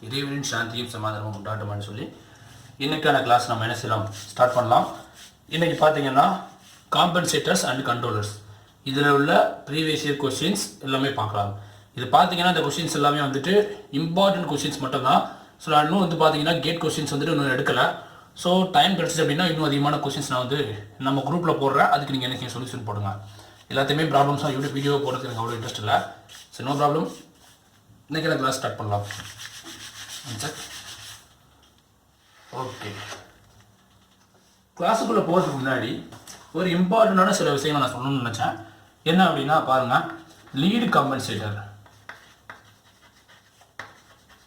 இறைவனின் சாந்தியும் சமாதானமும் உண்டாட்டுமான்னு சொல்லி இன்றைக்கான கிளாஸ் நம்ம என்ன செய்யலாம் ஸ்டார்ட் பண்ணலாம். இன்றைக்கி பார்த்தீங்கன்னா காம்பன்சேட்டர்ஸ் அண்ட் கண்ட்ரோலர்ஸ் இதில் உள்ள ப்ரீவியஸ் இயர் கொஸ்டின்ஸ் எல்லாமே பார்க்கலாம். இது பார்த்தீங்கன்னா இந்த கொஸ்டின்ஸ் எல்லாமே வந்துட்டு இம்பார்ட்டன்ட் கொஸ்டின்ஸ் மட்டும்தான். ஸோ நான் இன்னும் வந்து பார்த்தீங்கன்னா கேட் கொஸ்டின்ஸ் வந்துட்டு இன்னும் எடுக்கலை. ஸோ டைம் கிடச்சிச்சு அப்படின்னா இன்னும் அதிகமான கொஸ்டின்ஸ் நான் வந்து நம்ம குரூப்பில் போடுறேன். அதுக்கு நீங்கள் எனக்கு சொல்யூஷன் போடுங்க. எல்லாத்தையுமே ப்ராப்ளம்ஸாக யூடியூப் வீடியோ போடுறதுக்கு எனக்கு அவ்வளோ இன்ட்ரெஸ்ட் இல்லை. சரி, நோ ப்ராப்ளம். இன்றைக்கி கிளாஸ் ஸ்டார்ட் பண்ணலாம். ஓகே, கிளாஸுக்குள்ளே போகிறதுக்கு முன்னாடி ஒரு இம்பார்ட்டண்டான சில விஷயங்கள் நான் சொல்லணும்னு நினச்சேன். என்ன அப்படின்னா பாருங்கள், லீடு காம்பன்சேட்டர்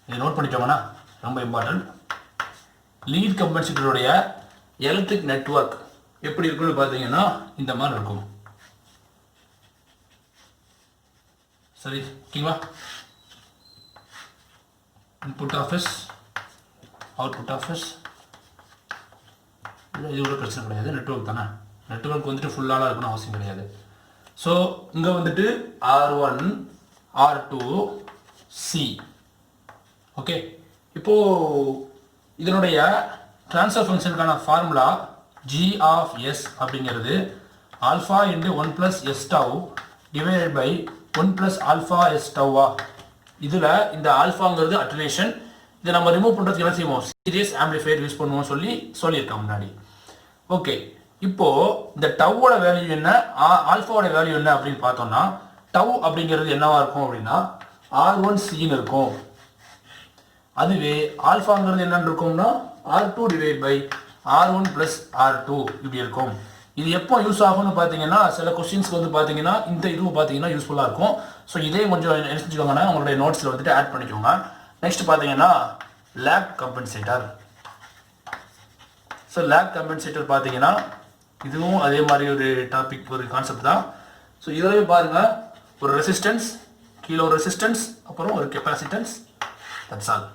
இதை நோட் பண்ணிட்டோம்னா ரொம்ப இம்பார்ட்டன்ட். லீட் கம்பன்சேட்டருடைய எலக்ட்ரிக் நெட்வொர்க் எப்படி இருக்குன்னு பார்த்தீங்கன்னா இந்த மாதிரி இருக்கும். சரி, ஓகேங்களா? இன்புட் ஆஃபீஸ், அவுட்புட் ஆஃபீஸ், இது கூட பிரச்சனை கிடையாது. நெட்வொர்க் தானே, நெட்வொர்க் வந்துட்டு ஃபுல்லாக இருக்கணும் அவசியம் கிடையாது. ஸோ இங்கே வந்துட்டு R1 R2 C. ஓகே, இப்போது இதனுடைய ட்ரான்ஸ்ஃபர் ஃபங்க்ஷனுக்கான ஃபார்முலா G ஆஃப் S அப்படிங்கிறது alpha into 1 plus S tau divided by 1 plus alpha S டவ்வா. இதில் இந்த ஆல்ஃபாங்கிறது அட்டனேஷன். இதை நம்ம ரிமூவ் பண்ணுறதுக்கு என்ன செய்வோம், சீரியஸ் ஆம்பிளிஃபையர் யூஸ் பண்ணுவோம் சொல்லியிருக்கேன் முன்னாடி. ஓகே, இப்போது இந்த டவ்வோட வேல்யூ என்ன, ஆல்ஃபாவோட வேல்யூ என்ன அப்படின்னு பார்த்தோம்னா, டவ் அப்படிங்கிறது என்னவா இருக்கும் அப்படின்னா R1Cன்னு இருக்கும். அதுவே ஆல்ஃபாங்கிறது என்னன்னு இருக்கும்னா R2 divide by R1 plus R2 இப்படி இருக்கும். இது எப்போ யூஸ் ஆகும்னு பார்த்தீங்கன்னா சில கொஸ்டின்ஸ்க்கு வந்து பார்த்தீங்கன்னா இந்த இதுவும் பார்த்தீங்கன்னா யூஸ்ஃபுல்லாக இருக்கும். ஸோ இதே கொஞ்சம் என்ன செஞ்சுக்கோங்கன்னா உங்களுடைய நோட்ஸில் வந்துட்டு ஆட் பண்ணிக்கோங்க. நெக்ஸ்ட் பார்த்தீங்கன்னா லேக் கம்பன்சேட்டர். ஸோ லேக் கம்பன்சேட்டர் பார்த்தீங்கன்னா இதுவும் அதே மாதிரி ஒரு டாபிக், ஒரு கான்செப்ட் தான். ஸோ இதிலேயே பாருங்கள், ஒரு ரெசிஸ்டன்ஸ், கீழே ஒரு ரெசிஸ்டன்ஸ், அப்புறம் ஒரு capacitance, that's all.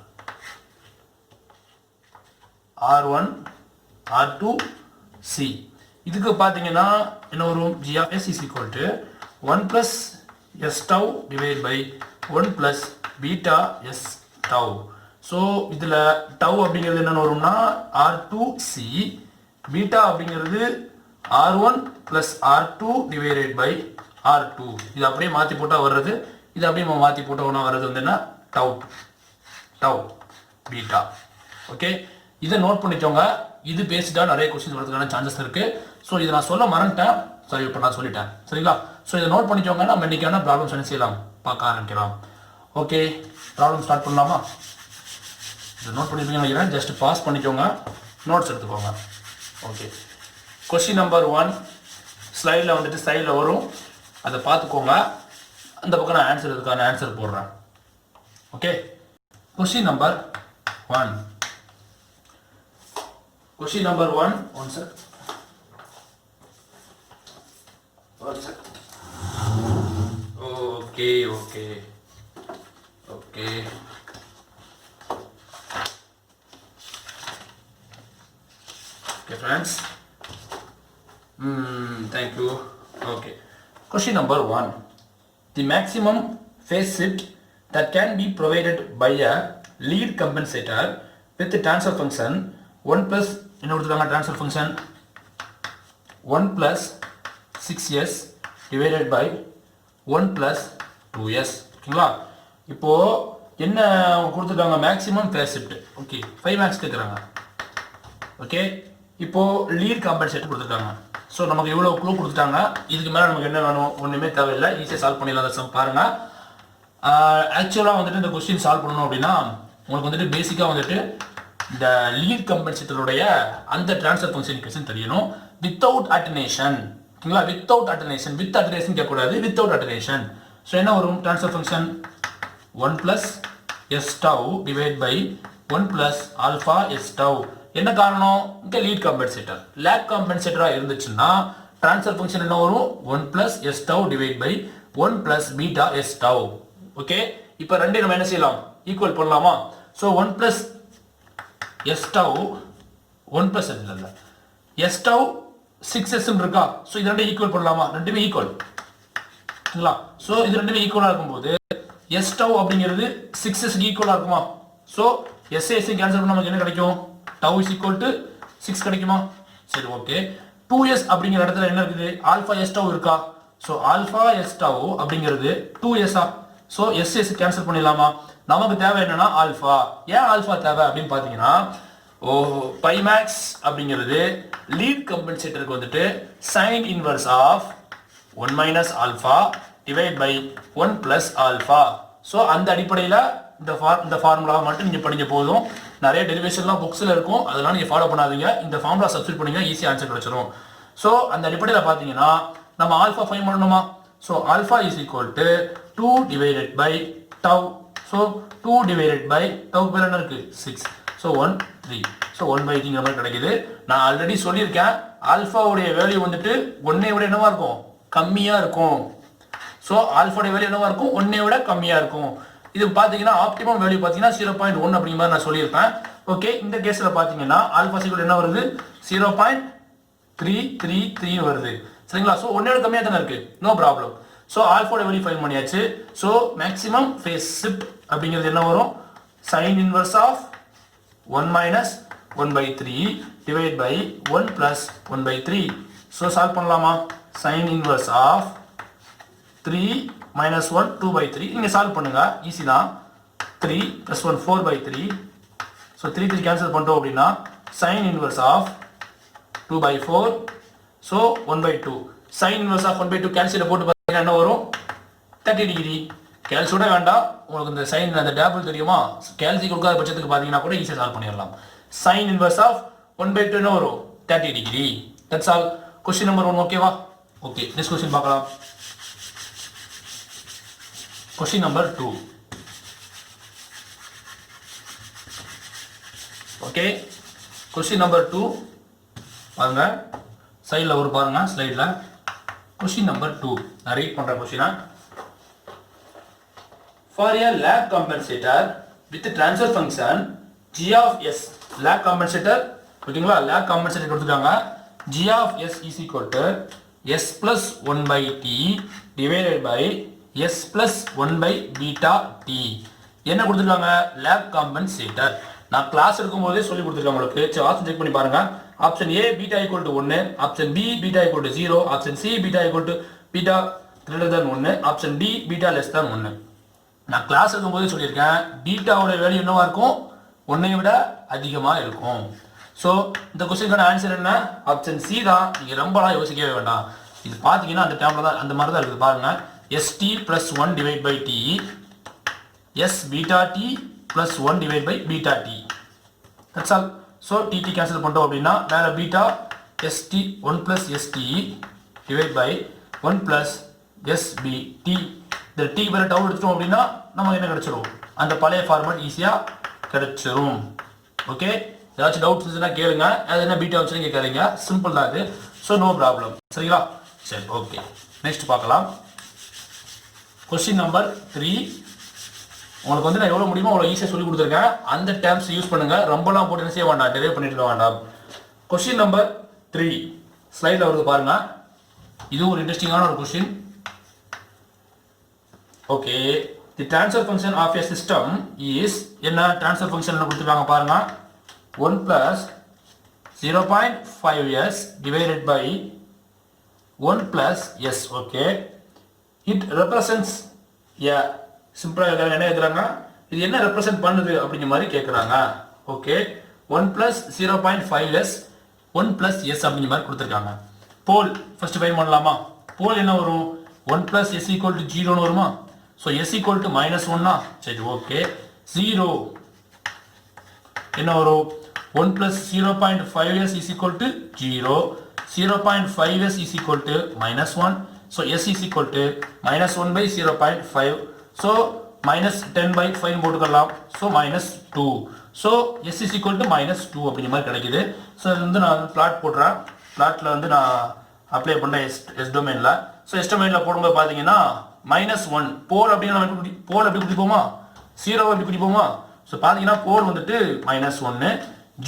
R1 R2 C. இதுக்கு பார்த்தீங்கன்னா என்ன வரும், G of S is equal to 1 plus S tau divided by 1 plus beta S tau. So இதில் tau அப்படிங்கிறது என்ன வரும்னா R2C, பீட்டா அப்படிங்கிறது R1 plus R2 divided by R2. இது அப்படியே மாற்றி போட்டால் வர்றது, இது அப்படியே மாற்றி போட்டோம்னா வர்றது வந்து என்ன, tau பீட்டா. ஓகே, இதை நோட் பண்ணிக்கோங்க. இது பேசிட்டாக நிறைய கொஸ்டின் வரதுக்கான சான்சஸ் இருக்குது. ஸோ இதை நான் சொல்ல மறந்துட்டேன், சரி இப்போ நான் சொல்லிட்டேன், சரிங்களா? ஸோ இதை நோட் பண்ணிக்கோங்க. நம்ம இன்றைக்கான ப்ராப்ளம்ஸ் என்ன செய்யலாம், பார்க்க ஆரம்பிக்கலாம். ஓகே, ப்ராப்ளம் ஸ்டார்ட் பண்ணலாமா? இதை நோட் பண்ணிப்பீங்கன்னு நினைக்கிறேன். ஜஸ்ட் பாஸ் பண்ணிக்கோங்க, நோட்ஸ் எடுத்துக்கோங்க. ஓகே, கொஸ்டின் நம்பர் 1 ஸ்லைடில் வந்துட்டு சைடில் வரும், அதை பார்த்துக்கோங்க. அந்த பக்கம் நான் இதுக்கான ஆன்சர் போடுறேன். Okay, question number 1. Question number 1, one sec. Okay. Okay, friends. Thank you. Okay. Question number 1. The maximum phase shift that can be provided by a lead compensator with the transfer function 1 plus என்ன கொடுத்துருக்காங்க, transfer function 1 plus 6s divided by 1 plus 2s. ஓகேங்களா? இப்போது என்ன கொடுத்துருக்காங்க, maximum phase shift. Okay, 5 max கேட்குறாங்க. Okay, இப்போது lead compensator கொடுத்துருக்காங்க. So நமக்கு இவ்வளோ க்ளூ கொடுத்துட்டாங்க. இதுக்கு மேலே நமக்கு என்ன வேணும், ஒன்றுமே தேவையில்லை, ஈஸியாக சால்வ் பண்ணிடலாம். அந்த சம் பாருங்கள். ஆக்சுவலாக வந்துட்டு இந்த கொஸ்டின் சால்வ் பண்ணணும் அப்படின்னா உங்களுக்கு வந்துட்டு பேசிக்காக வந்துட்டு இந்த லீட் கம்பன்சேட்டருடைய அந்த ட்ரான்ஸ்ஃபர் ஃபங்க்ஷன் தெரியணும். வித்தவுட் அட்டனேஷன், ஓகேங்களா? வித்தவுட் அட்டனேஷன், வித் அட்டனேஷன் கேட்கக்கூடாது, வித்தவுட் அட்டனேஷன். ஸோ என்ன வரும், transfer function 1 plus S tau divide by 1 plus alpha S tau. என்ன காரணம், இங்கே லீட் காம்பன்சேட்டர். லேக் காம்பன்சேட்டராக இருந்துச்சுன்னா ட்ரான்ஸ்ஃபர் ஃபங்க்ஷன் என்ன வரும், 1 plus S tau divide by 1 plus beta S tau. Okay, இப்போ ரெண்டையும் நம்ம என்ன செய்யலாம், ஈக்குவல் பண்ணலாமா? So 1 plus S tau 1 plus இல்லை S டவ் 6s இருக்கா? ஸோ இது ரெண்டும் ஈக்குவல் பண்ணலாமா? ரெண்டுமே ஈக்குவல், சரிங்களா? ஸோ இது ரெண்டுமே ஈக்குவலாக இருக்கும்போது S டவ் அப்படிங்கிறது 6s ஈக்குவலாக இருக்குமா? ஸோ எஸ்ஏஎஸ்சி கேன்சல் பண்ண நமக்கு என்ன கிடைக்கும்? டவு இஸ் ஈக்குவல் டு 6 கிடைக்குமா? சரி ஓகே. 2s அப்படிங்கிற இடத்துல என்ன இருக்குது? ஆல்ஃபா எஸ் டவு இருக்கா? ஸோ ஆல்ஃபா எஸ் டவு அப்படிங்கிறது 2s-ஆ? ஸோ எஸ்எஸ் கேன்சல் பண்ணிடலாமா? நமக்கு தேவை என்னன்னா ஆல்ஃபா. ஏன் ஆல்ஃபா தேவை அப்படின்னு பார்த்தீங்கன்னா, பை மேக்ஸ் அப்படிங்கிறது லீட் கம்பன்சேட்டருக்கு வந்துட்டு sine inverse of 1 minus alpha divide by 1 plus alpha. So அந்த அடிப்படையில் இந்த ஃபார்முலாவை மட்டும் நீங்கள் படிக்க போதும். நிறைய டெரிவேஷன்லாம் புக்ஸில் இருக்கும், அதெல்லாம் நீங்கள் ஃபாலோ பண்ணாதீங்க. இந்த ஃபார்முலா சப்ஸ்டிட் பண்ணிங்க, ஈஸியாக ஆன்சர் கிடைச்சிடும். ஸோ அந்த அடிப்படையில் பார்த்தீங்கன்னா நம்ம ஆல்ஃபா ஃபைன் பண்ணணுமா? So alpha is equal to 2 divided by tau. So 2 divided by tau பேர் என்ன இருக்குது? 6. ஸோ 1 3. ஸோ 1/3 மாதிரி கிடைக்குது. நான் ஆல்ரெடி சொல்லியிருக்கேன், ஆல்ஃபாவுடைய வேல்யூ வந்துட்டு 1 விட என்னவா இருக்கும்? கம்மியாக இருக்கும். ஸோ ஆல்ஃபாவுடைய வேல்யூ என்னவா இருக்கும்? 1 விட கம்மியாக இருக்கும். இது பார்த்தீங்கன்னா ஆப்டிமம் வேல்யூ பார்த்தீங்கன்னா 0.1 அப்படிங்கிற மாதிரி நான் சொல்லியிருப்பேன். ஓகே, இந்த கேஸில் பார்த்தீங்கன்னா ஆல்ஃபா சிக்வல் என்ன வருது? 0.333 வருது. சரிங்களா? ஸோ 1 விட கம்மியாக தானே இருக்கு, நோ ப்ராப்ளம். ஸோ ஆல்ஃபாவோட வேல்யூ ஃபைண்ட் பண்ணியாச்சு. ஸோ மேக்ஸிமம் ஃபேஸ் ஷிஃப்ட் அப்படிங்கிறது என்ன வரும்? Sine inverse of 1 minus 1/3 divide by 1 plus 1/3. So solve பண்ணலாமா? Sine inverse of 3 minus 1 2/3. நீங்கள் சால்வ் பண்ணுங்க, ஈஸி தான். 3 plus 1 4/3. ஸோ 3 3 கேன்சல் பண்ணிட்டோம் அப்படின்னா sine inverse of 2/4. So 1/2. Sine inverse of 1/2 கேல்சியில் போட்டு பார்த்தீங்கன்னா என்ன வரும்? 30 டிகிரி. கேல்சியோட வேண்டாம், உங்களுக்கு இந்த சைன் அந்த டேபிள் தெரியுமா? கேல்சி கொடுக்காத பட்சத்துக்கு பார்த்தீங்கன்னா கூட ஈஸியாக சால்வ் பண்ணிடலாம். சைன் இன்வர்ஸ் ஆஃப் 1/2 என்ன வரும்? 30 degree. That's all. Question number 1 ஓகேவா? ஓகே, நெக்ஸ்ட் கொஸ்டின் பார்க்கலாம். Question number 2. Okay, question number 2 பாருங்க, சைடில் ஒரு பாருங்க ஸ்லைடில். question number 2 நான் ரீட் பண்ணுற கொஸ்டினா. For a lag compensator with transfer function g of s, lag compensator ஓகேங்களா? lag compensator கொடுத்துட்டாங்க. g of s is equal to s plus 1/t divided by s plus 1/beta t. என்ன கொடுத்துருக்காங்க? Lag compensator. நான் class எடுக்கும்போதே சொல்லி கொடுத்துருக்கேன் உங்களுக்கு. Option check பண்ணி பாருங்க. Option A beta equal to 1, option B beta equal to 0, option C beta equal to beta greater than 1, option D beta less than 1. நான் கிளாஸ் எடுக்கும்போதே சொல்லியிருக்கேன், பீட்டாவோட வேல்யூ என்னவா இருக்கும்? 1 விட அதிகமாக இருக்கும். ஸோ இந்த கொஸ்டினுக்கான ஆன்சர் என்ன? ஆப்ஷன் சி தான். நீங்கள் ரொம்பலாம் யோசிக்கவே வேண்டாம். இது பார்த்தீங்கன்னா அந்த டேம்ல தான், அந்த மாதிரி தான் இருக்குது பாருங்க. st plus 1 divided by t, s beta t plus 1 divided by beta t. That's all. So tt cancel பண்ணிட்டோம் அப்படின்னா மேலே beta st 1 plus st divided by 1 plus sbt. இந்த t பேர டவு எடுத்துட்டோம் அப்படின்னா நமக்கு என்ன கிடைச்சிரும்? அந்த பழைய ஃபார்மேட் ஈஸியாக கிடைச்சிரும். ஓகே, ஏதாச்சும் டவுட்ஸ் இருந்துச்சுன்னா கேளுங்க. அது என்ன பீட்டா வச்சுன்னு கேட்காதீங்க, சிம்பிள் தான் இது. So no problem. சரிங்களா? சரி ஓகே, நெக்ஸ்ட் பார்க்கலாம். Question number 3. உங்களுக்கு வந்து நான் எவ்வளோ முடியுமோ அவ்வளோ ஈஸியாக சொல்லி கொடுத்துருக்கேன். அந்த டேர்ம்ஸ் யூஸ் பண்ணுங்க, ரொம்பலாம் போட்டு என்ன செய்ய வேண்டாம், டெரைவ் பண்ணிட்டு வேண்டாம். கொஸ்டின் நம்பர் 3 ஸ்லைடில் வருது பாருங்க. இது ஒரு இன்ட்ரெஸ்டிங்கான ஒரு question. Okay, the transfer function of a system is என்ன? ட்ரான்ஸ்ஃபர் ஃபங்க்ஷன் என்ன கொடுத்துருக்காங்க பாருங்க. 1 plus 0.5s divided by 1 plus s. Okay, it represents a சிம்பிளா என்ன எழுதுறாங்க? இது என்ன ரெப்ரசன்ட் பண்ணுது அப்படிங்கிற மாதிரி கேட்குறாங்க. Okay, 1 plus 0.5s 1 plus s அப்படிங்கிற மாதிரி கொடுத்துருக்காங்க. போல் ஃபர்ஸ்ட் ஃபைண்ட் பண்ணலாமா? போல் என்ன வரும்? 1 plus s equal to 0 வருமா? So s equal to -1. சரி ஓகே, 0 என்ன வரும்? 1 plus 0.5s is equal to 0, 0.5s is equal to -1. So s is equal to -1/0.5. So -10/5 போட்டுக்கலாம். So -2. So s is equal to -2 அப்படிங்கிற மாதிரி கிடைக்குது. ஸோ இது வந்து நான் பிளாட் போடுறேன். பிளாட்டில் வந்து நான் அப்ளை பண்ணேன் எஸ் டொமைனில். ஸோ எஸ் டொமைனில் போடும்போது பார்த்தீங்கன்னா -1 போல் அப்படின்னா போல் எப்படி குடிப்போமா? 0 எப்படி குடிப்போமா? ஸோ பார்த்தீங்கன்னா போல் வந்துட்டு -1,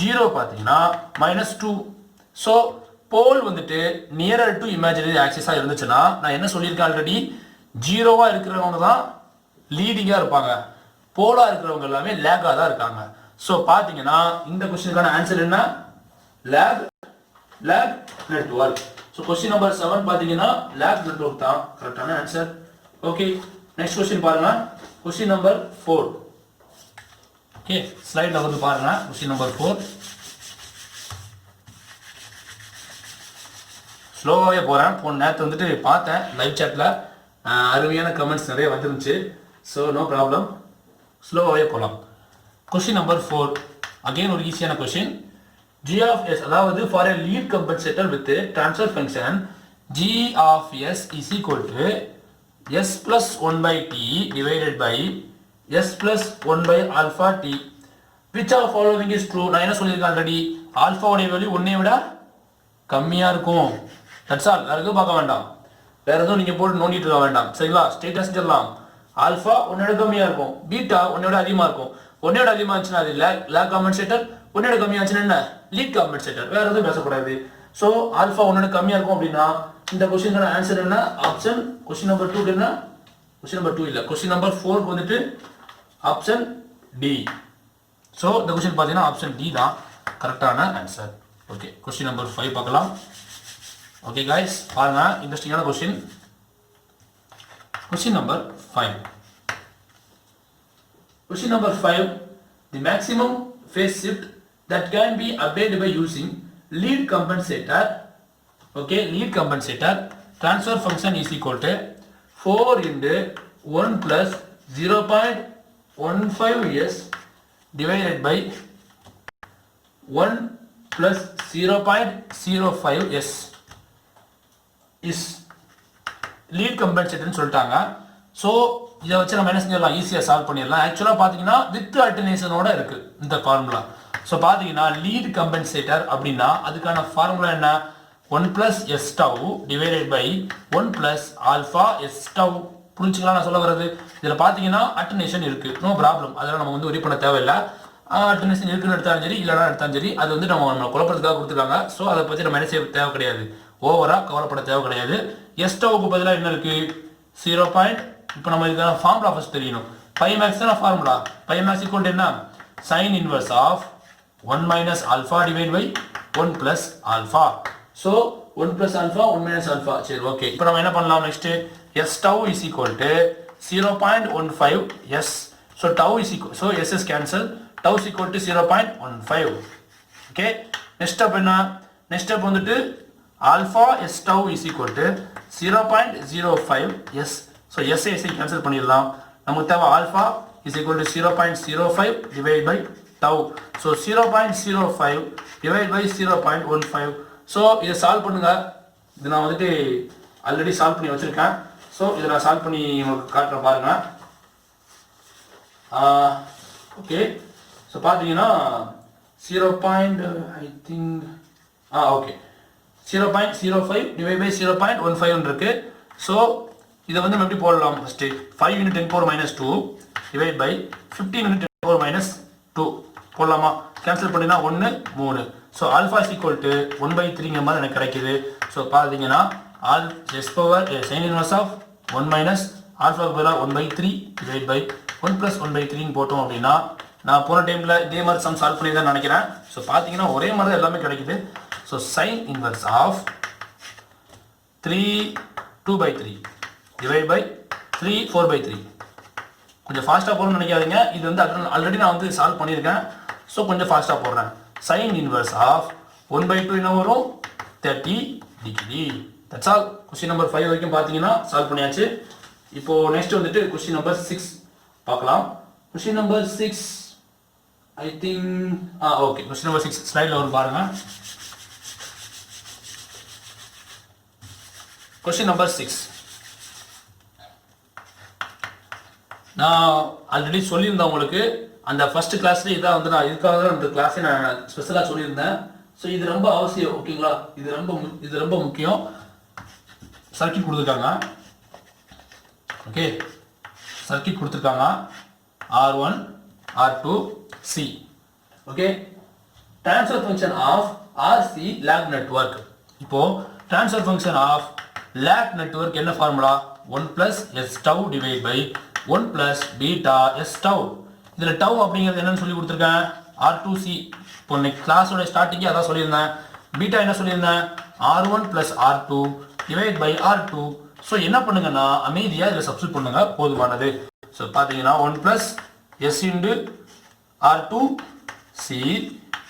0 பார்த்தீங்கன்னா -2. ஸோ போல் வந்துட்டு நியரர் டு இமேஜினரி ஆக்சிஸாக இருந்துச்சுன்னா நான் என்ன சொல்லியிருக்கேன் ஆல்ரெடி, 0வா இருக்கிறவங்க தான் லீடிங்காக இருப்பாங்க. போலா இருக்கிறவங்க எல்லாமே லேகா தான் இருக்காங்க. ஸோ பார்த்தீங்கன்னா இந்த கொஸ்டினுக்கான ஆன்சர் என்ன? Lag network. So question number 7 பார்த்தீங்கன்னா லேக் நெட்வொர்க் தான் கரெக்டான ஆன்சர். ஓகே, நெக்ஸ்ட் கொஸ்டின் பாருங்க. Question number 4. ஓகே, ஸ்லைட்ல வந்து பாருங்க. கொஸ்டின் நம்பர் 4 ஸ்லோவாகவே போகிறேன். போன நேரத்தை வந்துட்டு பார்த்தேன் லைவ் சாட்டில், அருமையான கமெண்ட்ஸ் நிறைய வந்துருந்துச்சு. ஸோ நோ ப்ராப்ளம், ஸ்லோவாகவே போகலாம். கொஸ்டின் நம்பர் 4 அகெயின் ஒரு ஈஸியான கொஸ்டின். g of s அதாவது for a lead compensator with a transfer function g of s is equal to s plus 1 by t divided by s plus 1 by alpha t. which of following is true? நான் என்ன சொல்லியிருக்கேன் already, ஆல்ஃபாவுடைய value 1ஐ விட கம்மியாக இருக்கும். That's all, வேறு எதுவும் பார்க்க வேண்டாம், வேறு எதுவும் நீங்கள் போட்டு நோண்டிட்டு இருக்க வேண்டாம். சரிங்களா? ஸ்டேட்டஸ் செஞ்சிடலாம். ஆல்ஃபா 1 விட கம்மியாக இருக்கும், பீட்டா 1 விட அதிகமாக இருக்கும். 1 விட அதிகமாக இருந்துச்சுன்னா அது லேக் காம்பன்சேட்டர், 1 விட கம்மியாக இருந்துச்சுன்னா என்ன? Lead compensator. வேறு எதுவும் பேசக்கூடாது. ஸோ ஆல்ஃபா 1 விட கம்மியாக இருக்கும் அப்படின்னா இந்த கொஸ்டினுக்கான ஆன்சர் என்ன? ஆப்ஷன் கொஸ்டின் நம்பர் 2 என்ன? கொஸ்டின் நம்பர் 2 இல்லை, கொஸ்டின் நம்பர் 4 வந்துட்டு ஆப்ஷன் டி. ஸோ இந்த கொஸ்டின் பார்த்தீங்கன்னா ஆப்ஷன் டி தான் கரெக்டான ஆன்சர். ஓகே, கொஸ்டின் நம்பர் 5 பார்க்கலாம். ஓகே காய்ஸ், பாருங்க, இன்ட்ரெஸ்டிங்கான question. Question number 5. Question number 5. The maximum phase shift that can be obtained by using lead compensator. Okay, lead compensator transfer function is equal to 4 into 1 plus 0.15s divided by 1 plus 0.05s is lead compensator ன்னு சொல்லிட்டாங்க. So இதை வச்சு நம்ம என்ன செஞ்சிடலாம்? ஈஸியாக solve பண்ணிடலாம். ஆக்சுவலாக பார்த்தீங்கன்னா வித் அல்டர்னேஷனோட இருக்கு இந்த ஃபார்முலா. ஸோ பார்த்தீங்கன்னா லீட் கம்பன்சேட்டர் அப்படின்னா அதுக்கான ஃபார்முலா என்ன? 1 plus s tau divided by 1 plus alpha s tau. புரிஞ்சுக்கலாம் நான் சொல்ல வர்றது? இதில் பார்த்தீங்கன்னா அல்டர்னேஷன் இருக்கு, நோ ப்ராப்ளம், அதெல்லாம் நம்ம வந்து ஒரி பண்ண தேவையில்லை. அல்டர்னேஷன் இருக்குன்னு எடுத்தாலும் சரி, இல்லைனா எடுத்தாலும் சரி, அது வந்து நம்ம குழப்பத்துக்காக கொடுத்துருக்காங்க. ஸோ அதை பற்றி நம்ம என்ன செய்ய தேவை கிடையாது, ஓவராக கவலைப்பட தேவை கிடையாது. எஸ் டவுக்கு பதிலாக என்ன இருக்கு? 0. இப்போ நம்ம இதுக்கான ஃபார்முலா ஃபர்ஸ்ட் தெரியணும். பை மேக்ஸ் தான formula. Phi max equal to என்ன? Sine inverse of 1 minus alpha divided by 1 plus alpha. So 1 plus alpha 1 minus alpha. சரி, ஓகே. இப்போ நம்ம என்ன பண்ணலாம்? Next s tau is equal to 0.15 s. So tau is equal, so s is cancel, tau is equal to 0.15. Okay, next step என்ன? Next step வந்துட்டு alpha s tau is equal to 0.05 s. So s I cancel பண்ணிடலாம். நமக்கு தேவை alpha is equal to 0.05 divided by tau. So 0.05 divided by 0.15. So இதை solve பண்ணுங்க. இது நான் வந்துட்டு ஆல்ரெடி சால்வ் பண்ணி வச்சிருக்கேன். ஸோ இதை நான் சால்வ் பண்ணி உங்களுக்கு காட்டுறேன் பாருங்க. ஓகே, ஸோ பார்த்தீங்கன்னா 0. I think okay 0.05 divided by 0.15 இருக்கு. ஸோ இதை வந்து நம்ம எப்படி போடலாம்? First 5 into 10 power minus 2 divided by 15 into 10 power minus 2 போடலாமா? கேன்சல் பண்ணினா 1 3. So alpha is equal to 1/3ங்கிற மாதிரி எனக்கு கிடைக்குது. ஸோ பார்த்தீங்கன்னா s power sine inverse of 1 minus ஆல்ஃபாவுக்கு பதிலாக 1/3 டிவைட் பை 1 + 1/3ன்னு போட்டோம் அப்படின்னா, நான் போன டைமில் இதே மாதிரி சம் சால்வ் பண்ணி தான் நினைக்கிறேன். ஸோ பார்த்தீங்கன்னா ஒரே மாதிரி தான் எல்லாமே கிடைக்குது. So sine inverse of 2/3 divide by 4/3. கொஞ்சம் ஃபாஸ்ட்டாக போகணும்னு நினைக்காதீங்க, இது வந்து ஆல்ரெடி நான் வந்து சால்வ் பண்ணியிருக்கேன். ஸோ கொஞ்சம் ஃபாஸ்ட்டாக போடுறேன். சைன் இன்வர்ஸ் ஆஃப் 1/2 என்ன வரும்? 30 degree. That's all. Question number 5 வரைக்கும் பார்த்தீங்கன்னா சால்வ் பண்ணியாச்சு. இப்போ நெக்ஸ்ட் வந்துட்டு கொஸ்டின் நம்பர் 6 பார்க்கலாம். Question number 6 I think okay, question number 6 ஸ்லைடில் வரும் பாருங்க. கொஸ்டின் நம்பர் 6 நான் ஆல்ரெடி சொல்லியிருந்தேன் உங்களுக்கு. அந்த ஃபர்ஸ்ட் கிளாஸ்ல இதான் வந்து நான் இதுக்காக தான் அந்த கிளாஸை நான் ஸ்பெஷலாக சொல்லியிருந்தேன். ஸோ இது ரொம்ப அவசியம், ஓகேங்களா? இது ரொம்ப முக்கியம். சர்க்கிட் கொடுத்துருக்காங்க. ஓகே, சர்க்கிட் கொடுத்துருக்காங்க R1 R2 C. Okay, transfer function of RC lag network. இப்போ transfer function of lag network என்ன formula? 1 + s tau divide by 1 + beta s tau. இதில் டவ் அப்படிங்கிறது என்னன்னு சொல்லி கொடுத்துருக்கேன் R2C. இப்போ கிளாஸோட ஸ்டார்டிங்கே அதான் சொல்லியிருந்தேன். பீட்டா என்ன சொல்லியிருந்தேன் R1 plus R2 divide by R2. So என்ன பண்ணுங்கன்னா அமைதியாக இதில் சப்ஸ்டிட் பண்ணுங்க போதுமானது. ஸோ பார்த்தீங்கன்னா 1 plus S into R2C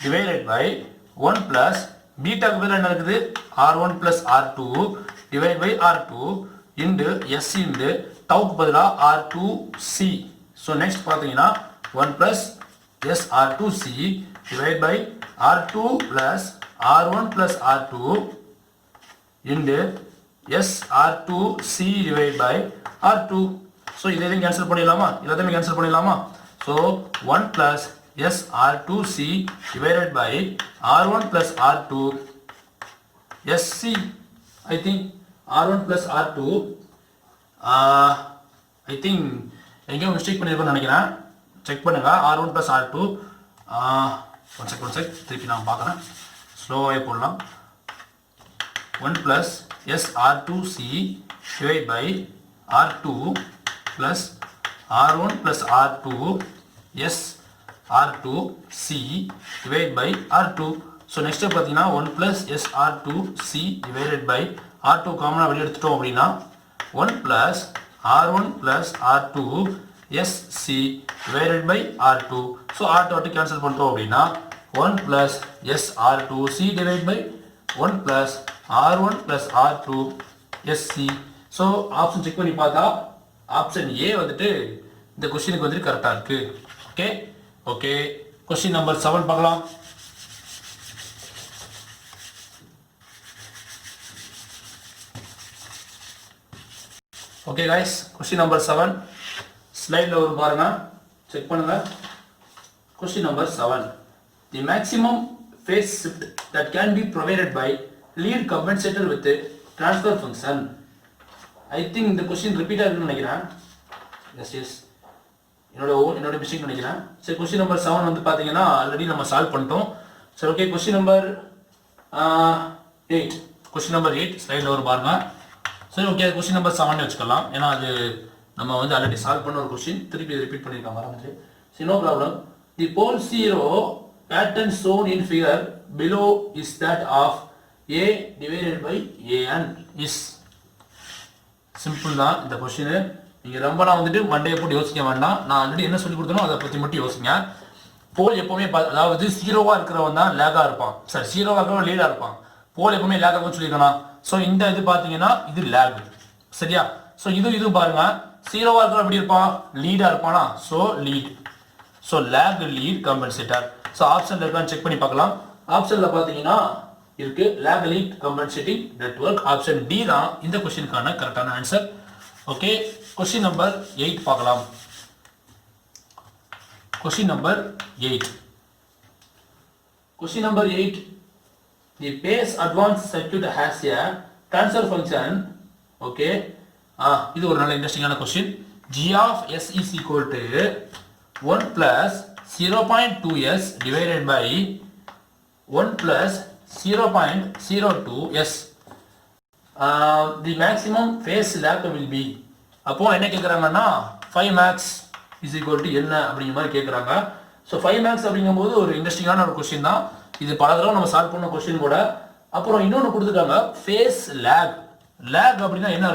divided by 1 plus பீட்டாக்கு பதில் என்ன இருக்குது R1 plus R2 divide by R2 into S into டவுக்கு பதிலாக R2C. ஸோ நெக்ஸ்ட் பார்த்தீங்கன்னா 1 plus SR2C divided by R2 plus R1 plus R2 into SR2C divided by R2. So இதையும் cancel பண்ணிடலாமா எல்லாத்தையுமே கேன்சல் பண்ணிடலாமா. So 1 plus SR2C divided by R1 plus R2 SC. I think R1 plus R2 I think எங்கேயோ mistake பண்ணியிருக்கோன்னு நினைக்கிறேன். Check பண்ணுங்க R1 plus R2 one check திருப்பி நான் பார்க்குறேன். ஸ்லோவாக போடலாம். 1 plus SR2C divided by R2 plus R1 plus R2 SR2C divided by R2. So next பார்த்தீங்கன்னா 1 plus SR2C divided by R2 காமனாக வெளியே எடுத்துட்டோம் அப்படின்னா 1 plus R1 plus R2 SC divided by R2. So R2 cancel பண்ணிட்டோம் அப்படின்னா 1 plus SR2C divided by 1 plus R1 plus R2 SC. So option check பண்ணி பார்த்தா option A வந்துட்டு இந்த கொஸ்டினுக்கு வந்துட்டு கரெக்டாக இருக்கு. ஓகே ஓகே கொஸ்டின் நம்பர் 7 பார்க்கலாம். ஓகே guys, question number 7 ஸ்லைடில் ஒரு பாருங்க செக் பண்ணுங்க. question number 7, the maximum phase shift that can be provided by lead compensator with a transfer function. I think இந்த question repeat ஆகுதுன்னு நினைக்கிறேன். yes என்னோட mistake நினைக்கிறேன். சரி question number 7 வந்து பார்த்தீங்கன்னா ஆல்ரெடி நம்ம சால்வ் பண்ணிட்டோம். சரி okay question number 8 question number 8 ஸ்லைடில் ஒரு பாருங்க. சரி ஓகே கொஸ்டின் நம்பர் 7 வச்சுக்கலாம். ஏன்னா அது நம்ம வந்து ஆல்ரெடி சால்வ் பண்ண ஒரு கொஸ்டின் திருப்பி ரிப்பீட் பண்ணியிருக்காங்க மறந்துட்டு. சரி no problem. The pole zero pattern shown in figure below is that of A divided by AN is. Simple தான் இந்த கொஸ்டின். நீங்கள் ரொம்ப நான் வந்துட்டு மண்டையை போட்டு யோசிக்க வேண்டாம். நான் ஆல்ரெடி என்ன சொல்லி கொடுத்தனோ அதை பற்றி மட்டும் யோசிங்க. போல் எப்போவுமே அதாவது ஜீரோவாக இருக்கிறவன் தான் லேகாக இருப்பான். சரி ஜீரோவாக இருக்கிறவன் லீடாக இருப்பான். போல் எப்பவுமே லேக் ஆகும் சொல்லியிருக்கணும். ஸோ இந்த இது பார்த்தீங்கன்னா இது லேக் சரியா. ஸோ இது பாருங்க ஜீரோவா இருக்கிற எப்படி இருப்பான் லீடா இருப்பானா. So lead so lag lead compensator. So ஆப்ஷன்ல இருக்கான்னு செக் பண்ணி பார்க்கலாம். ஆப்ஷன்ல பார்த்தீங்கன்னா இருக்கு lag lead compensating network. Option D தான் இந்த கொஸ்டினுக்கான கரெக்டான ஆன்சர். ஓகே கொஸ்டின் நம்பர் 8 பார்க்கலாம். Question number 8 question number 8, the base advanced circuit has a transfer function. Okay, இது ஒரு நல்ல இன்ட்ரெஸ்டிங்கான question. g of s is equal to 1 plus 0.2s divided by 1 plus 0.02s. The maximum phase lag will be. அப்போ என்ன கேட்குறாங்கன்னா 5 max is equal to என்ன அப்படிங்கிற மாதிரி கேட்குறாங்க. ஸோ 5 max அப்படிங்கும்போது ஒரு இன்ட்ரெஸ்டிங்கான ஒரு கொஸ்டின் தான். இது பல தடவை நம்ம சால்வ் பண்ண கொஸ்டின் கூட. அப்புறம் இன்னொன்று கொடுத்துருக்காங்க ஃபேஸ் லேக். லேக் அப்படின்னா என்ன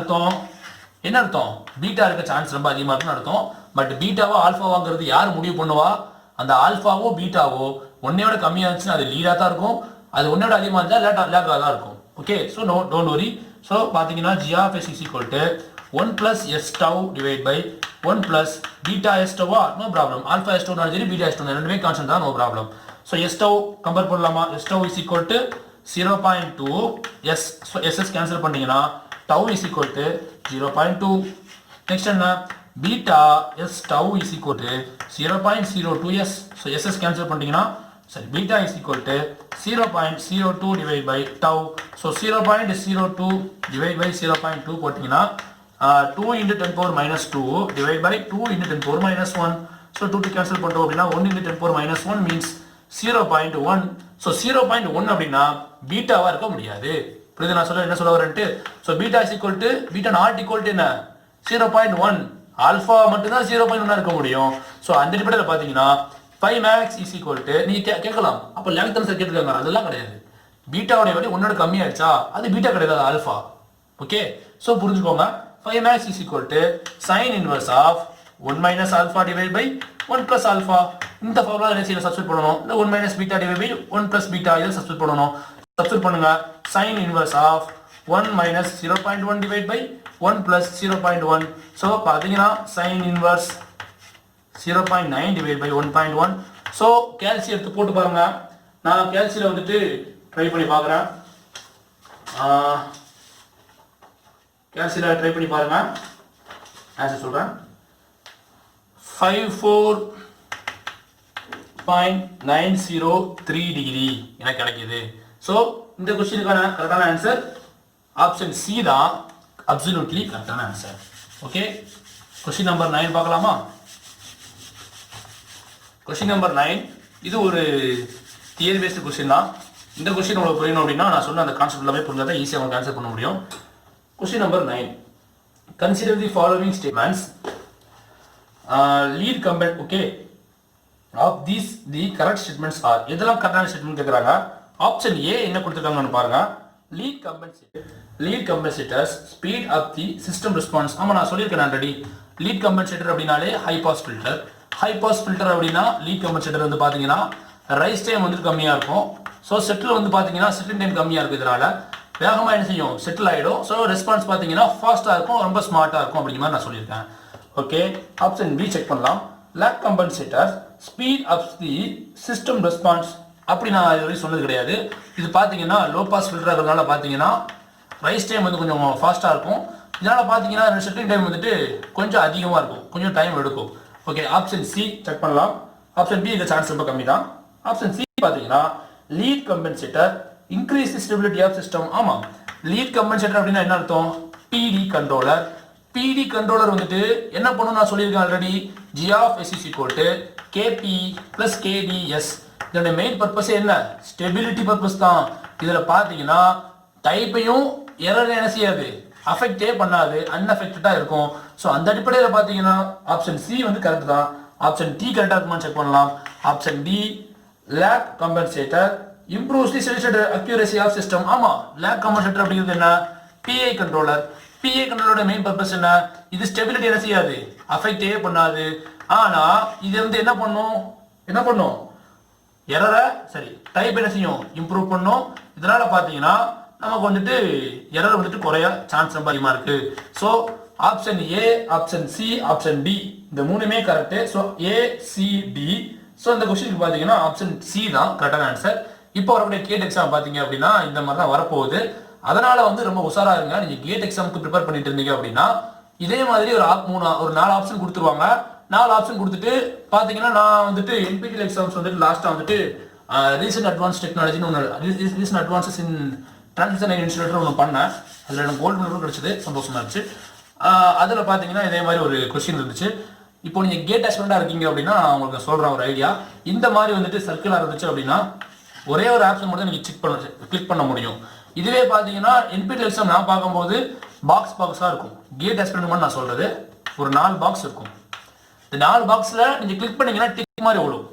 அர்த்தம் பீட்டா இருக்க சான்ஸ் ரொம்ப அதிகமாக இருக்குன்னு அர்த்தம். பட் பீட்டாவோ ஆல்ஃபாவாங்கிறது யார் முடிவு பண்ணுவா? அந்த ஆல்ஃபாவோ பீட்டாவோ ஒன்னையோட கம்மியாக இருந்துச்சுன்னா அது லீடாக தான் இருக்கும். அது ஒன்னோட அதிகமாக இருந்தால் லேக்காக தான் இருக்கும். Okay so don't worry. So பார்த்தீங்கன்னா g of s is equal to 1 plus s tau divided by 1 plus beta s tau. No problem. Alpha s tau சரி பீட்டா s tau ரெண்டுமே கான்ஸ்டன்ட் தான். No problem. So s tau compare பண்ணலாமா? s tau is equal to 0.2 s. So ss cancel பண்ணீங்கன்னா tau is equal to 0.2. Next என்ன beta s tau is equal to 0.02s. So ss cancel பண்ணீங்கன்னா சரி beta is equal to 0.02 divided by tau. So 0.02 divided by 0.2 போட்டிங்கன்னா 2 into 10 power minus 2 divided by 2 into 10 power minus 1. So 2 cancel பண்ணுறோம் அப்படின்னா 1 into 10 power minus 1 means 0.1. So 0.1 அப்படின்னா பீட்டாவாக இருக்க முடியாது. புரியுது நான் சொல்ல என்ன சொல்ல வரேன்ட்டு. So beta is equal to beta not equal to என்ன 0.1. ஆல்ஃபா மட்டும்தான் 0.1 இருக்க முடியும். ஸோ அந்த அடிப்படையில் பார்த்தீங்கன்னா 5 max is equal to நீங்கள் கேட்கலாம் அப்போ 11th ஆன்சர் கேட்டுருக்காங்க, அதெல்லாம் கிடையாது. பீட்டாவுடைய வேல்யூ 1 கம்மியாயிடுச்சா, அது பீட்டா கிடையாது, ஆல்ஃபா. ஓகே, ஸோ புரிஞ்சுக்கோங்க. 5 max is equal to sin inverse of 1 minus alpha divided by 1 plus alpha. இந்த ஃபார்முலா என்ன சப்ஸ்டிட் பண்ணணும், இந்த 1 minus beta divided by 1 plus beta இதை சப்ஸ்டிட் பண்ணணும். சப்ஸ்டிட் பண்ணுங்க. sin inverse of 1 minus 0.1 divided by 1 plus 0.1. So பார்த்தீங்கன்னா sin inverse 0.9 divided by 1.1. So கேல்சி எடுத்து போட்டு பாருங்க. நான் கேல்சியில் வந்துட்டு ட்ரை பண்ணி பார்க்குறேன். கேல்சியில் ட்ரை பண்ணி பாருங்க, ஆன்சர் சொல்கிறேன். 54.903 டிகிரி எனக்கு கிடைக்குது. ஸோ இந்த கொஸ்டினுக்கான கரெக்டான ஆன்சர் ஆப்ஷன் சி தான் அப்சல்யூட்லி கரெக்டான ஆன்சர். ஓகே, கொஸ்டின் நம்பர் 9 பார்க்கலாமா? கொஸ்டின் நம்பர் 9 இது ஒரு தியரி பேஸ்டு கொஸ்டின் தான். இந்த கொஸ்டின் உங்களுக்கு புரியணும் அப்படின்னா நான் சொன்ன அந்த கான்செப்ட் எல்லாமே புரிஞ்சால் தான் ஈஸியாக உங்களுக்கு ஆன்சர் பண்ண முடியும். Question number 9, consider the following statements. Lead company, okay, of these the correct statements are. இதெல்லாம் கரெக்டான ஸ்டேட்மெண்ட் கேட்குறாங்க. ஆப்ஷன் ஏ என்ன கொடுத்துருக்காங்கன்னு பாருங்க. Lead compensators speed up the system response. ஆமாம், நான் சொல்லியிருக்கேன் ஆல்ரெடி. லீட் கம்பென்சேட்டர் அப்படின்னாலே high pass filter. High pass filter அப்படின்னா லீட் கம்பென்சேட்டர் வந்து பார்த்தீங்கன்னா ரைஸ் டைம் வந்து கம்மியாக இருக்கும். ஸோ செட்டில் வந்து பார்த்தீங்கன்னா செட்டில் டைம் கம்மியாக இருக்குது. இதனால் வேகமாக என்ன செய்யும், செட்டில் ஆகிடும். ஸோ ரெஸ்பான்ஸ் பார்த்தீங்கன்னா ஃபாஸ்ட்டாக இருக்கும், ரொம்ப ஸ்மார்ட்டாக இருக்கும் அப்படிங்கிற மாதிரி நான் சொல்லியிருக்கேன். ஓகே, ஆப்ஷன் பி செக் பண்ணலாம். Lakh கம்பென்சேட்டர்ஸ் speed up the system response. அப்படி நான் இது வரைக்கும் சொன்னது கிடையாது. இது பார்த்தீங்கன்னா லோ பாஸ் ஃபில்டர் இருக்கிறதுனால பார்த்தீங்கன்னா ரைஸ் டைம் வந்து கொஞ்சம் ஃபாஸ்ட்டாக இருக்கும். இதனால் பார்த்தீங்கன்னா செட்டில் டைம் வந்துட்டு கொஞ்சம் அதிகமாக இருக்கும், கொஞ்சம் டைம் எடுக்கும். ஓகே, ஆப்ஷன் சி செக் பண்ணலாம். ஆப்ஷன் பி இந்த சான்ஸ் ரொம்ப கம்மி தான். ஆப்ஷன் சி பார்த்தீங்கன்னா lead compensator increase the stability of system. ஆமாம், லீட் கம்பென்சேட்டர் அப்படின்னா என்ன அர்த்தம், பிடி கண்ட்ரோலர். பிடி கண்ட்ரோலர் வந்துட்டு என்ன பண்ணும் நான் சொல்லியிருக்கேன் already. G of S is equal to KP plus KDS. இதோட மெயின் பர்பஸ் என்ன, ஸ்டெபிலிட்டி பர்பஸ் தான். இதில் பார்த்தீங்கன்னா டைப்பையும் எரர் என்ன செய்யாது, அஃபெக்டே பண்ணாது, அன்அஃபெக்டடாக இருக்கும். ஸோ அந்த அடிப்படையில் பார்த்தீங்கன்னா ஆப்ஷன் சி வந்து கரெக்ட் தான். ஆப்ஷன் டி கரெக்டாக இருக்குமான்னு செக் பண்ணலாம். Option D lag compensator improves the steady accuracy of system. ஆமாம், லேக் கம்பென்சேட்டர் அப்படிங்கிறது என்ன, பிஐ கண்ட்ரோலர். பிஐ கண்ட்ரோலோட மெயின் பர்பஸ் என்ன, இது ஸ்டெபிலிட்டி என்ன செய்யாது, அஃபெக்டே பண்ணாது. ஆனால் இது வந்து என்ன பண்ணும் எரரை சரி டைப் என்ன செய்யும், இம்ப்ரூவ் பண்ணும். இதனால பார்த்தீங்கன்னா நமக்கு வந்துட்டு எரர் வந்துட்டு குறைய சான்ஸ் ரொம்ப அதிகமாக இருக்கு. So option A, option C, option D இந்த மூணுமே correct. So A, C, D. So இந்த கொஸ்டினுக்கு பார்த்தீங்கன்னா ஆப்ஷன் சி தான் கரெக்டான ஆன்சர். இப்போ வரக்கூடிய கேட் எக்ஸாம் பார்த்தீங்க அப்படின்னா இந்த மாதிரி தான் வரப்போகுது. அதனால வந்து ரொம்ப உஷாரா இருங்க. நீங்கள் கேட் எக்ஸாமுக்கு ப்ரிப்பேர் பண்ணிட்டு இருந்தீங்க அப்படின்னா இதே மாதிரி ஒரு 4 ஆப்ஷன் கொடுத்துருவாங்க. 4 ஆப்ஷன் கொடுத்துட்டு பார்த்தீங்கன்னா நான் வந்துட்டு என்பிடிஎல் எக்ஸாம்ஸ் வந்துட்டு லாஸ்ட்டாக வந்துட்டு ரீசன்ட் அட்வான்ஸ் டெக்னாலஜின்னு ஒன்று, ரீசன்ட் அட்வான்சஸ் இன் டிரான்ஸ்மிஷன் இன்ஸ்டியூட் ஒன்று பண்ணேன். அதில் எனக்கு கோல்டு மெடலும் கிடச்சிது, சந்தோஷமா இருந்துச்சு. அதில் பார்த்தீங்கன்னா இதே மாதிரி ஒரு கொஸ்டின் இருந்துச்சு. இப்போ நீங்கள் கேட் ஆஸ்பிரண்டாக இருக்கீங்க அப்படின்னா உங்களுக்கு சொல்கிற ஒரு ஐடியா, இந்த மாதிரி வந்துட்டு சர்க்கிளாக இருந்துச்சு அப்படின்னா ஒரே ஒரு ஆப்ஷன் மட்டும் நீங்கள் கிளிக் பண்ண முடியும். இதுவே பார்த்தீங்கன்னா என்பிடிஎல் எக்ஸாம் நான் பார்க்கும்போது பாக்ஸாக இருக்கும். கேட் ஆஸ்பிரண்ட் மட்டும் நான் சொல்கிறது ஒரு 4 பாக்ஸ் இருக்கும். இந்த 4 பாக்ஸில் நீங்கள் கிளிக் பண்ணீங்கன்னா டிக் மாதிரி விடும்.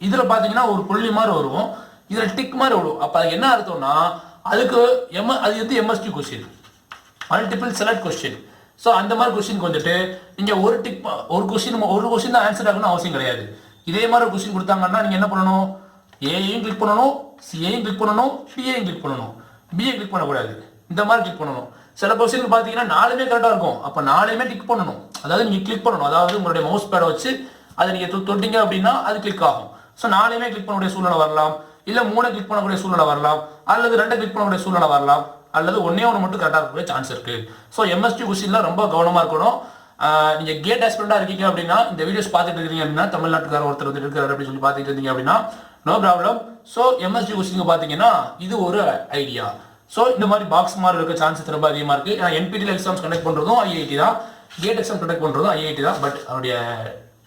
இதில் பார்த்தீங்கன்னா ஒரு புள்ளி மாதிரி வரும், இதில் டிக் மாதிரி விடும். அப்போ அது என்ன அர்த்தம்னா அதுக்கு அது வந்து MST question, multiple select question. So அந்த மாதிரி கொஸ்டினுக்கு வந்துட்டு நீங்கள் ஒரு கொஸ்டின் தான் ஆன்சர் ஆகணும்னு அவசியம் கிடையாது. இதே மாதிரி ஒரு கொஸ்டின் கொடுத்தாங்கன்னா நீங்கள் என்ன பண்ணணும், ஏயும் கிளிக் பண்ணணும், சியையும் கிளிக் பண்ணணும், பிஏயும் கிளிக் பண்ணணும், பிஏ கிளிக் பண்ணக்கூடாது, இந்த மாதிரி கிளிக் பண்ணணும். சில கொஸ்டின் பார்த்தீங்கன்னா 4மே கரெக்டாக இருக்கும், அப்போ 4மே டிக் பண்ணணும். அதாவது நீங்கள் கிளிக் பண்ணணும், அதாவது உங்களுடைய மவுஸ் பேடை வச்சு அதை நீங்கள் தொட்டிங்க அப்படின்னா அது கிளிக் ஆகும். ஸோ 4மே கிளிக் பண்ணக்கூடிய சூழ்நிலை வரலாம், இல்லை 3 கிளிக் பண்ணக்கூடிய சூழ்நிலை வரலாம், அல்லது 2 கிளிக் பண்ணக்கூடிய சூழ்நிலை வரலாம், அல்லது ஒன்னே ஒன்று மட்டும் கரெக்டாக இருக்கக்கூடிய சான்ஸ் இருக்கு. ஸோ எம்எஸ்டி கொஸ்டின்ல ரொம்ப கவனமாக இருக்கணும். நீங்கள் கேட் ஆஸ்பிரண்டாக இருக்கீங்க அப்படின்னா இந்த வீடியோஸ் பார்த்துட்டு இருக்கீங்க அப்படின்னா தமிழ்நாட்டுக்கார ஒருத்தர் வந்து இருக்காரு அப்படின்னு சொல்லி பார்த்துட்டு இருந்தீங்க அப்படின்னா no problem. So MST question பார்த்தீங்கன்னா இது ஒரு ஐடியா. ஸோ இந்த மாதிரி பாக்ஸ் மாதிரி இருக்க சான்சஸ் ரொம்ப அதிகமாக இருக்கு. ஏன்னா என்பிடிஎல் எக்ஸாம்ஸ் கண்டக்ட் பண்ணுறதும் ஐஐடி தான், கேட் எக்ஸாம் கண்டக்ட் பண்ணுறதும் ஐஐடி தான். பட் அதனுடைய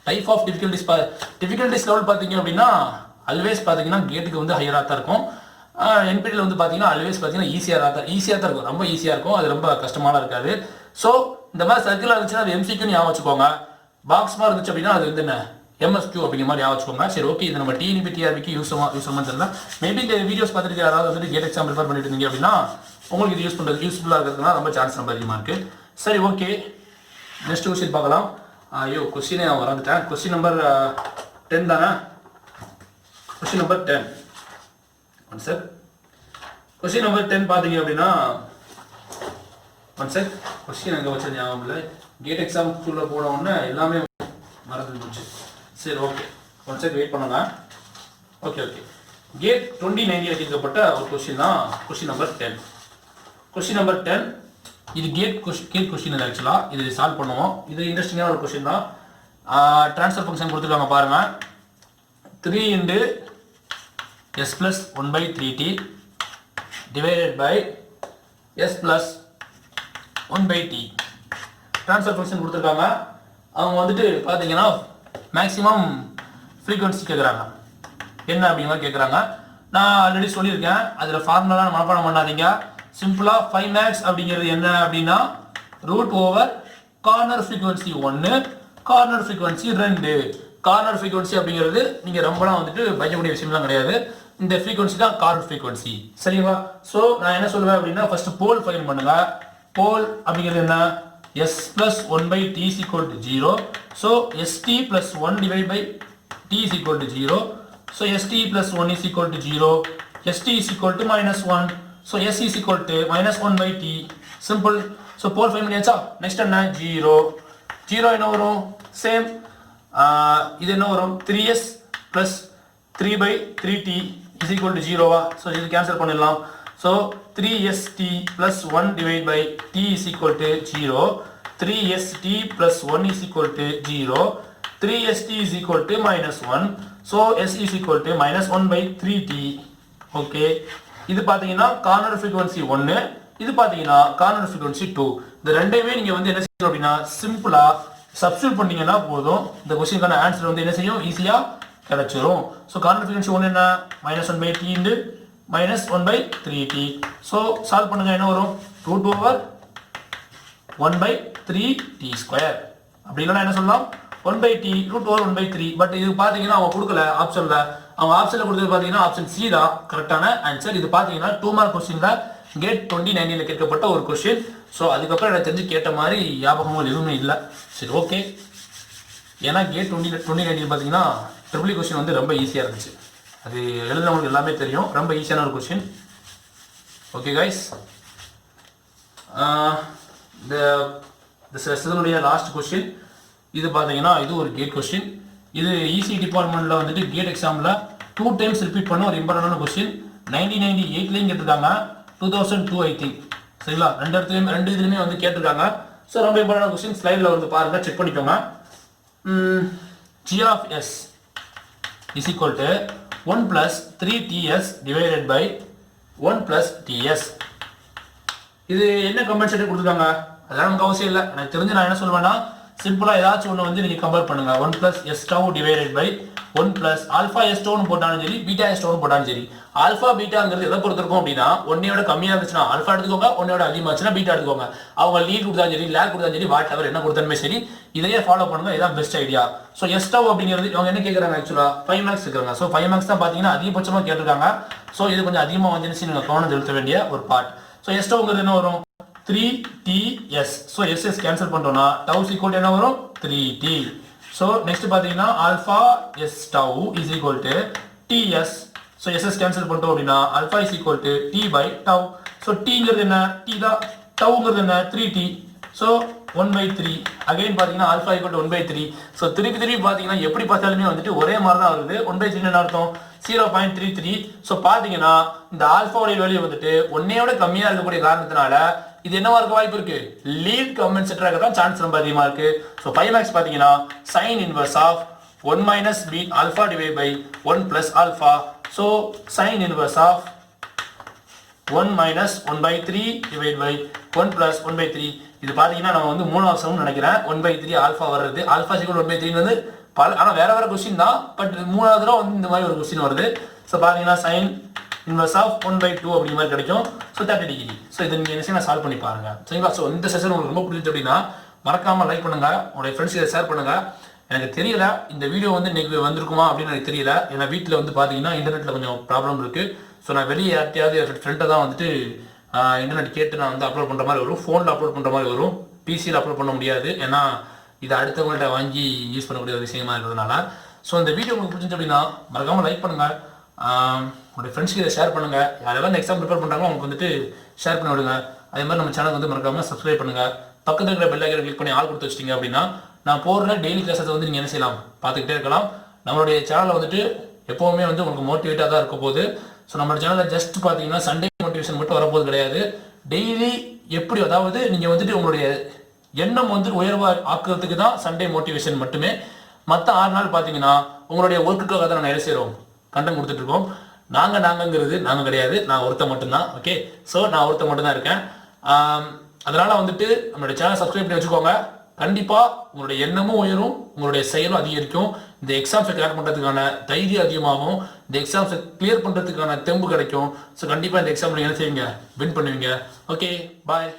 டைப் ஆஃப் டிஃபிகல்டிஸ் லெவல் பார்த்தீங்க அப்படின்னா ஆல்வேஸ் பார்த்தீங்கன்னா கேட்டுக்கு வந்து ஹையராக தான் இருக்கும். என்பிடிஎல் வந்து பார்த்தீங்கன்னா ஆல்வேஸ் பார்த்தீங்கன்னா ஈஸியாக தான் இருக்கும், ரொம்ப ஈஸியாக இருக்கும், அது ரொம்ப கஷ்டமாக இருக்காது. ஸோ இந்த மாதிரி சர்க்கிளாக இருந்துச்சுன்னா அது எம்சிக்யூ ஞாபகம் வச்சுக்கோங்க. பாக்ஸ் மாதிரி இருந்துச்சு அப்படின்னா அது வந்து என்ன MSQ அப்படிங்கிற மாதிரி வச்சுக்கோங்க. சரி ஓகே, இது நம்ம டிஎன்பி டிஆர்பிக்கு யூஸ் தெரியல. மேபி இந்த வீடியோஸ் பார்த்துட்டு யாராவது வந்துட்டு கேட் எக்ஸாம் ப்ரிப்பேர் பண்ணிட்டு இருந்தீங்க அப்படின்னா உங்களுக்கு இது யூஸ்ஃபுல்லாக இருக்கிறதுனா ரொம்ப சான்ஸ் ரொம்ப அதிகமாக இருக்குது. சரி ஓகே, நெக்ஸ்ட் கொஸ்டின் பார்க்கலாம். ஐயோ கொஸ்டினே நான் வரந்துட்டேன். கொஸ்டின் நம்பர் 10 தானே? Question number 10 one sir. Question number 10 பார்த்தீங்க அப்படின்னா ஒன் சார், கொஸ்டின் அங்கே வச்ச ஞாபகம் இல்லை. கேட் எக்ஸாம் ஸ்கூலில் போன உடனே எல்லாமே மறந்து போச்சு. சரி ஓகே, ஒன் செக் வெயிட் பண்ணுங்க. ஓகே கேட் 2019 கேட்கப்பட்ட ஒரு கொஸ்டின் தான் கொஸ்டின் நம்பர் 10. கொஸ்டின் நம்பர் 10 இது கேட் கொஸ்டின் இது ஆக்சுவலாக. இது சால்வ் பண்ணுவோம். இது இன்ட்ரெஸ்டிங்கான ஒரு கொஸ்டின் தான். ட்ரான்ஸ்ஃபர் ஃபங்க்ஷன் கொடுத்துருக்காங்க பாருங்க. 3 into s plus 1/3t divided by s plus 1/t. Transfer function கொடுத்துருக்காங்க. அவங்க வந்துட்டு பார்த்தீங்கன்னா மேக்ஸிமம் ஃப்ரீக்வன்சி கேட்குறாங்க. என்ன அப்படிங்கிற மாதிரி கேட்குறாங்க. நான் ஆல்ரெடி சொல்லியிருக்கேன், அதில் ஃபார்முலாலாம் மனப்பாடம் பண்ணாதீங்க. சிம்பிளாக 5max அப்படிங்கிறது என்ன அப்படின்னா √over corner frequency 1 corner frequency 2. Corner frequency அப்படிங்கிறது நீங்கள் ரொம்பலாம் வந்துட்டு பயக்கக்கூடிய விஷயம்லாம் கிடையாது. இந்த ஃப்ரீக்வன்சி தான் கார்னர் ஃப்ரீக்வன்சி. சரிங்களா? ஸோ நான் என்ன சொல்லுவேன் அப்படின்னா ஃபர்ஸ்ட் போல் ஃபைன் பண்ணுங்க. போல் அப்படிங்கிறது என்ன? s plus 1/t is equal to 0. So st plus 1 divided by t is equal to 0. So st plus 1 is equal to 0. st is equal to -1. So s is equal to -1/t. Simple. So pole find பண்ணியாச்சா? Next என்ன? 0 என்ன வரும்? Same. இது என்ன வரும்? 3s plus 3/3t is equal to 0. So இது cancel பண்ணிடலாம். So 3st plus 1 divided by t is equal to 0. 3st plus 1 is equal to 0. 3st is equal to -1. So s is equal to -1/3t. Okay. இது பார்த்தீங்கன்னா corner frequency 1, இது பார்த்தீங்கன்னா corner frequency 2. இந்த ரெண்டையுமே நீங்கள் வந்து என்ன செய்யணும் அப்படின்னா சிம்பிளாக சப்ஸ்டியூட் பண்ணீங்கன்னா போதும். இந்த கொஸ்டினுக்கான ஆன்சர் வந்து என்ன செய்யும்? ஈஸியாக கிடைச்சிரும். ஸோ கார்னர் ஃப்ரீக்வன்சி 1 என்ன? -1/t into -1/3t. So solve பண்ணுங்க. என்ன வரும்? √over 1/3t². அப்படி இல்லைன்னா என்ன சொல்லலாம்? 1/t √over 1/3. பட் இது பார்த்தீங்கன்னா அவங்க கொடுக்கல ஆப்ஷனில். அவங்க ஆப்ஷனில் கொடுத்தது பார்த்தீங்கன்னா ஆப்ஷன் சி தான் கரெக்டான ஆன்சர். இது பார்த்தீங்கன்னா 2 மார்க் கொஸ்டினில் கேட் 2019 கேட்கப்பட்ட ஒரு கொஸ்டின். ஸோ அதுக்கப்புறம் எனக்கு தெரிஞ்சு கேட்ட மாதிரி ஞாபகங்கள் எதுவுமே இல்லை. சரி ஓகே, ஏன்னா கேட் 2019 பார்த்தீங்கன்னா ட்ரிபிள் கொஸ்டின் வந்து ரொம்ப ஈஸியாக இருந்துச்சு. அது எழுதுனவங்களுக்கு எல்லாமே தெரியும், ரொம்ப ஈஸியான ஒரு கொஸ்டின். ஓகே கைஸ், இந்த செஷனுடைய லாஸ்ட் கொஸ்டின் இது பார்த்தீங்கன்னா இது ஒரு கேட் கொஸ்டின். இது இசி டிபார்ட்மெண்ட்டில் வந்துட்டு கேட் எக்ஸாமில் 2 டைம்ஸ் ரிப்பீட் பண்ண ஒரு இம்பார்ட்டன்டான கொஸ்டின். 1998லையும் கேட்டிருக்காங்க, 2002 ஐ திங்க். சரிங்களா? ரெண்டு இதுலையுமே வந்து கேட்டிருக்காங்க. ஸோ ரொம்ப இம்பார்ட்டன்டான கொஸ்டின். ஸ்லைடில் வந்து பாருங்கள், செக் பண்ணிக்கோங்க. g of s is equal to 1 plus 3ts divided by 1 plus ts. இது என்ன கம்பன்சேட்டர் கொடுத்துருக்காங்க? அதெல்லாம் நமக்கு அவசியம் இல்லை. எனக்கு தெரிஞ்சு நான் என்ன சொல்லுவேன்னா சிம்பிளாக ஏதாச்சும் ஒன்று வந்து நீங்கள் கம்பேர் பண்ணுங்கள். 1 plus s tau divided by 1 plus alpha s tau போட்டாலும் சரி, பீட்டா s tau போட்டாலும் சரி. ஆல்ஃபா பீட்டாங்கிறது எதை பொறுத்திருக்கும் அப்படின்னா ஒன்னையோட கம்மியாக இருந்துச்சுன்னா ஆல்ஃபா எடுத்துக்கோங்க, ஒன்னையோட அதிகமாச்சுன்னா பீட்டா எடுத்துக்கோங்க. அவங்க லீட் கொடுத்தாலும் சரி, லேக் கொடுத்தாலும் சரி, வாட் எவர் என்ன கொடுத்தாலுமே சரி, இதையே ஃபாலோ பண்ணுங்க. இதான் best idea. So s tau அப்படிங்கிறது அவங்க என்ன கேட்குறாங்க? ஆக்சுவலாக 5 மார்க்ஸ் இருக்கிறாங்க. ஸோ 5 மார்க்ஸ் தான் பார்த்தீங்கன்னா அதிகபட்சமாக கேட்டிருக்காங்க. ஸோ இது கொஞ்சம் அதிகமாக வந்துச்சு, நீங்கள் கவனம் செலுத்த வேண்டிய ஒரு பார்ட். ஸோ s tauங்கிறது என்ன வரும்? 3ts. ஸோ s கேன்சல் பண்ணுறோம்னா tau ஈக்குவல் என்ன வரும்? 3t. ஸோ நெக்ஸ்ட் பார்த்தீங்கன்னா alpha s tau is equal to ts. So s cancel பண்ணிட்டோம் அப்படின்னா alpha is equal to t by tau. So tங்கிறது என்ன? t தான். tauங்கிறது என்ன? 3t. ஸோ 1/3. அகைன் பார்த்தீங்கன்னா ஆல்ஃபா ஈக்குவல் டு 1/3. ஸோ திருப்பி பார்த்தீங்கன்னா எப்படி பார்த்தாலுமே வந்துட்டு ஒரே மாதிரி தான் வருது. 1/3 என்ன அர்த்தம்? 0.33. ஸோ பார்த்தீங்கன்னா இந்த ஆல்ஃபாவுடைய வேல்யூ வந்துட்டு ஒன்னையோட கம்மியாக இருக்கக்கூடிய காரணத்தினால இது என்னவா இருக்க வாய்ப்பு இருக்கு? லீட் கம்பன்சேட்டராக தான் சான்ஸ் ரொம்ப அதிகமாக இருக்கு. ஸோ 5 மார்க்ஸ் பார்த்தீங்கன்னா sine inverse of 1 minus b alpha divided by 1 plus alpha. So sin inverse of 1 minus 1/3 divided by 1 plus 1/3. இது பார்த்தீங்கன்னா நம்ம வந்து மூணாவது சம் நினைக்கிறேன். 1/3 ஆல்ஃபா வர்றது. ஆல்ஃபா ஈக்குவல் 1/3 வந்து ஆனால் வேற கொஸ்டின் தான். பட் மூணாவது தடவை வந்து இந்த மாதிரி ஒரு கொஸ்டின் வருது. ஸோ பார்த்தீங்கன்னா சைன் இன்வர்ஸ் ஆஃப் 1/2 அப்படிங்கிற மாதிரி கிடைக்கும். So 30 degree. ஸோ இதை நீங்கள் என்ன சால்வ் பண்ணி பாருங்க. சரிங்களா? ஸோ இந்த செஷன் உங்களுக்கு ரொம்ப பிடிச்சிச்சு அப்படின்னா மறக்காமல் லைக் பண்ணுங்கள், உங்களுடைய ஃப்ரெண்ட்ஸுக்கு ஷேர் பண்ணுங்கள். எனக்கு தெரியல இந்த வீடியோ வந்து இன்றைக்கி வந்திருக்குமா அப்படின்னு எனக்கு தெரியல. ஏன்னா வீட்டில் வந்து பார்த்தீங்கன்னா இன்டர்நெட்டில் கொஞ்சம் ப்ராப்ளம் இருக்குது. ஸோ நான் வெளியே யார்ட்டையாவது ஃப்ரெண்டை தான் வந்துட்டு இன்டர்நெட் கேட்டு நான் வந்து அப்லோட் பண்ணுற மாதிரி வரும், ஃபோனில் அப்லோட் பண்ணுற மாதிரி வரும், பிசியில் அப்லோட் பண்ண முடியாது. ஏன்னா இதை அடுத்தவங்கள்ட்ட வாங்கி யூஸ் பண்ணக்கூடிய ஒரு விஷயமா இருக்கிறதுனால. ஸோ இந்த வீடியோ உங்களுக்கு பிடிச்சிருந்து அப்படின்னா மறக்காமல் லைக் பண்ணுங்கள், உங்களுடைய ஃப்ரெண்ட்ஸ்க்கு இதை ஷேர் பண்ணுங்கள். யாரெல்லாம் எக்ஸாம் ப்ரிப்பேர் பண்ணுறாங்களோ அவங்களுக்கு வந்துட்டு ஷேர் பண்ணி விடுங்க. அதே மாதிரி நம்ம சேனல் வந்து மறக்காமல் சப்ஸ்கிரைப் பண்ணுங்கள். பக்கத்தில் இருக்கிற பெல் ஐக்கனை கிளிக் பண்ணி ஆல் கொடுத்து வச்சிட்டிங்க அப்படின்னா நான் போடுற டெய்லி கிளாஸஸ் வந்து நீங்கள் என்ன செய்யலாம், பார்த்துக்கிட்டே இருக்கலாம். நம்மளுடைய சேனலில் வந்துட்டு எப்போவுமே வந்து உங்களுக்கு மோட்டிவேட்டாக தான் இருக்க போகுது. ஸோ நம்மளோட சேனலில் ஜஸ்ட் பார்த்தீங்கன்னா சண்டே மோட்டிவேஷன் மட்டும் வரப்போது கிடையாது. டெய்லி எப்படி, அதாவது நீங்கள் வந்துட்டு உங்களுடைய எண்ணம் வந்து உயர்வாக ஆக்குறதுக்கு தான் சண்டே மோட்டிவேஷன் மட்டுமே. மற்ற 6 நாள் பார்த்தீங்கன்னா உங்களுடைய ஒர்க்குக்காக தான் நாங்கள் என்ன செய்கிறோம், கண்டென்ட் கொடுத்துட்ருக்கோம். நாங்கங்கிறது நாங்கள் கிடையாது, நான் ஒருத்தன் மட்டும்தான். ஓகே, ஸோ நான் ஒருத்தன் மட்டும்தான் இருக்கேன். அதனால் வந்துட்டு நம்மளுடைய சேனல் சப்ஸ்கிரைப் பண்ணி வச்சுக்கோங்க. கண்டிப்பாக உங்களுடைய எண்ணமும் உயரும், உங்களுடைய செயலும் அதிகரிக்கும். இந்த எக்ஸாம்ஸை கிளியர் பண்ணுறதுக்கான தைரியம் அதிகமாகும், இந்த எக்ஸாம்ஸை கிளியர் பண்ணுறதுக்கான தெம்பு கிடைக்கும். ஸோ கண்டிப்பாக இந்த எக்ஸாம் நீங்கள் என்ன செய்வீங்க, வின் பண்ணுவீங்க. ஓகே, பாய்.